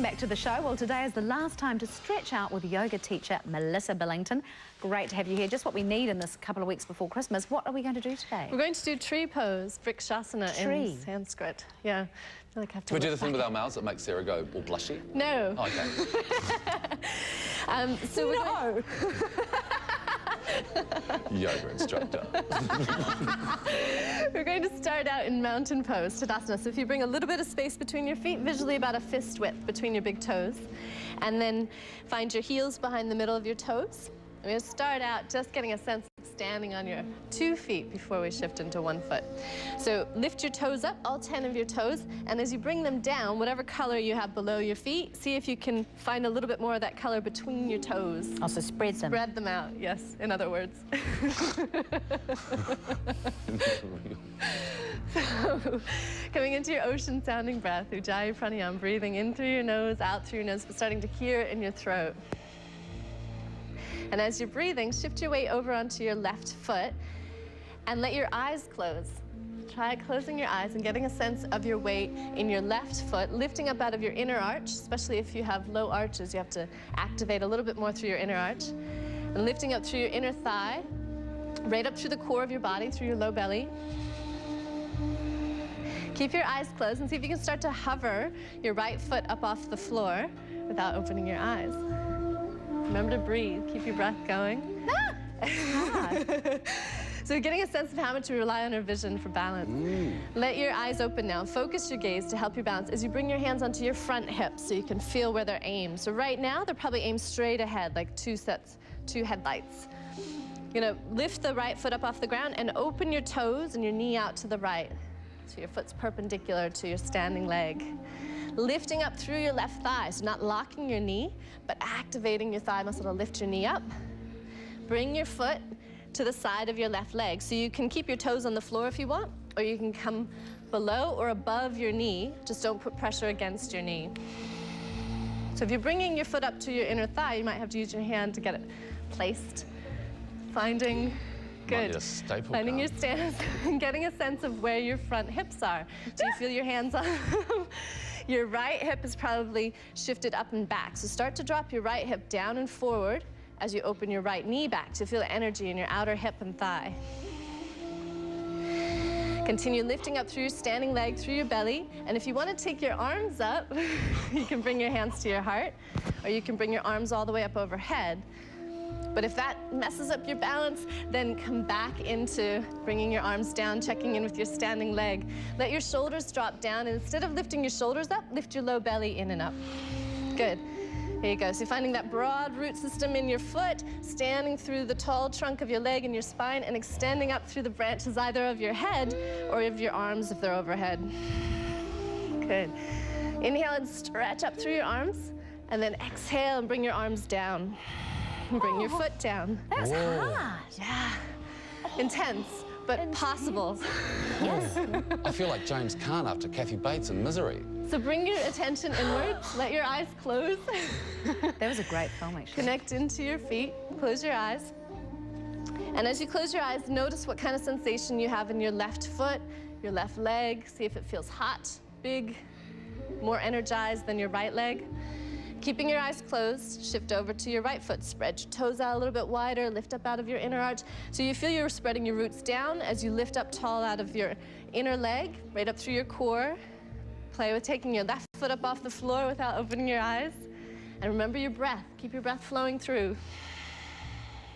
Welcome back to the show. Well, today is the last time to stretch out with yoga teacher Melissa Billington. Great to have you here. Just what we need in this couple of weeks before Christmas. What are we going to do today? We're going to do tree pose, Vrksasana in Sanskrit. Yeah. I feel like I have to Can we do the thing with our mouths that makes Sarah go all blushy? No. Oh, okay. So we're going... Yoga instructor. We're going to start out in mountain pose, Tadasana. So if you bring a little bit of space between your feet, visually about a fist width between your big toes, and then find your heels behind the middle of your toes. We're going to start out just getting a sense of standing on your 2 feet before we shift into 1 foot. So lift your toes up, all 10 of your toes, and as you bring them down, whatever color you have below your feet, see if you can find a little bit more of that color between your toes. Also spread them. Spread them out, yes, in other words. So, coming into your ocean-sounding breath, Ujjayi Pranayama, breathing in through your nose, out through your nose, but starting to hear it in your throat. And as you're breathing, shift your weight over onto your left foot and let your eyes close. Try closing your eyes and getting a sense of your weight in your left foot, lifting up out of your inner arch, especially if you have low arches, you have to activate a little bit more through your inner arch. And lifting up through your inner thigh, right up through the core of your body, through your low belly. Keep your eyes closed and see if you can start to hover your right foot up off the floor without opening your eyes. Remember to breathe. Keep your breath going. So getting a sense of how much we rely on our vision for balance. Let your eyes open now. Focus your gaze to help you balance as you bring your hands onto your front hips so you can feel where they're aimed. So right now, they're probably aimed straight ahead, like two headlights. You're gonna lift the right foot up off the ground and open your toes and your knee out to the right. So your foot's perpendicular to your standing leg. Lifting up through your left thigh, so not locking your knee, but activating your thigh muscle to lift your knee up. Bring your foot to the side of your left leg. So you can keep your toes on the floor if you want, or you can come below or above your knee. Just don't put pressure against your knee. So if you're bringing your foot up to your inner thigh, you might have to use your hand to get it placed. Finding finding your stance and getting a sense of where your front hips are. Do you feel your hands on them? Your right hip is probably shifted up and back. So start to drop your right hip down and forward as you open your right knee back to feel the energy in your outer hip and thigh. Continue lifting up through your standing leg, through your belly. And if you want to take your arms up, you can bring your hands to your heart, or you can bring your arms all the way up overhead. But if that messes up your balance, then come back into bringing your arms down, checking in with your standing leg. Let your shoulders drop down, and instead of lifting your shoulders up, lift your low belly in and up. Good. Here you go. So you're finding that broad root system in your foot, standing through the tall trunk of your leg and your spine, and extending up through the branches either of your head or of your arms if they're overhead. Good. Inhale and stretch up through your arms, and then exhale and bring your arms down. Bring your foot down. That was hard. Yeah. Intense, but possible. Yes. I feel like James Caan after Kathy Bates in Misery. So bring your attention inwards. Let your eyes close. That was a great film, actually. Connect into your feet. Close your eyes. And as you close your eyes, notice what kind of sensation you have in your left foot, your left leg. See if it feels hot, big, more energized than your right leg. Keeping your eyes closed, shift over to your right foot. Spread your toes out a little bit wider, lift up out of your inner arch. So you feel you're spreading your roots down as you lift up tall out of your inner leg, right up through your core. Play with taking your left foot up off the floor without opening your eyes. And remember your breath. Keep your breath flowing through.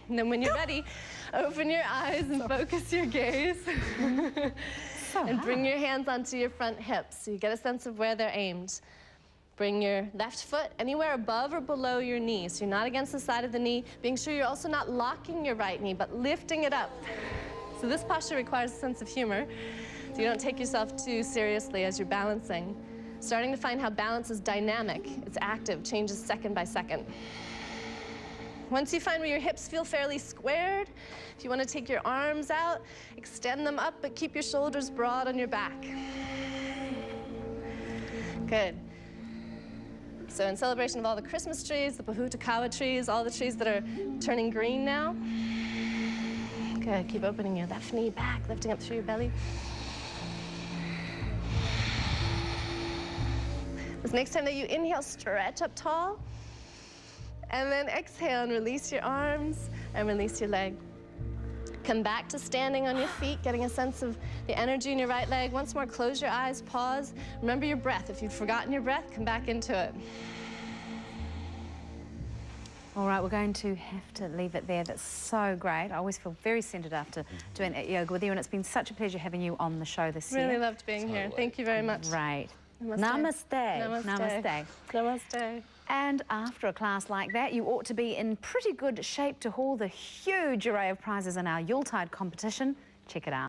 And then when you're ready, open your eyes and focus your gaze. And bring your hands onto your front hips so you get a sense of where they're aimed. Bring your left foot anywhere above or below your knee, so you're not against the side of the knee, being sure you're also not locking your right knee, but lifting it up. So this posture requires a sense of humor, so you don't take yourself too seriously as you're balancing. Starting to find how balance is dynamic, it's active, changes second by second. Once you find where your hips feel fairly squared, if you want to take your arms out, extend them up, but keep your shoulders broad on your back. Good. So in celebration of all the Christmas trees, the Kowtow trees, all the trees that are turning green now. Good, keep opening your left knee back, lifting up through your belly. This next time that you inhale, stretch up tall. And then exhale and release your arms and release your leg. Come back to standing on your feet, getting a sense of the energy in your right leg. Once more, close your eyes, pause. Remember your breath. If you've forgotten your breath, come back into it. All right, we're going to have to leave it there. That's so great. I always feel very centered after doing yoga with you, and it's been such a pleasure having you on the show this year. Really loved being here. Thank you very much. Great. Namaste. Namaste. Namaste. Namaste. And after a class like that, you ought to be in pretty good shape to haul the huge array of prizes in our Yuletide competition. Check it out.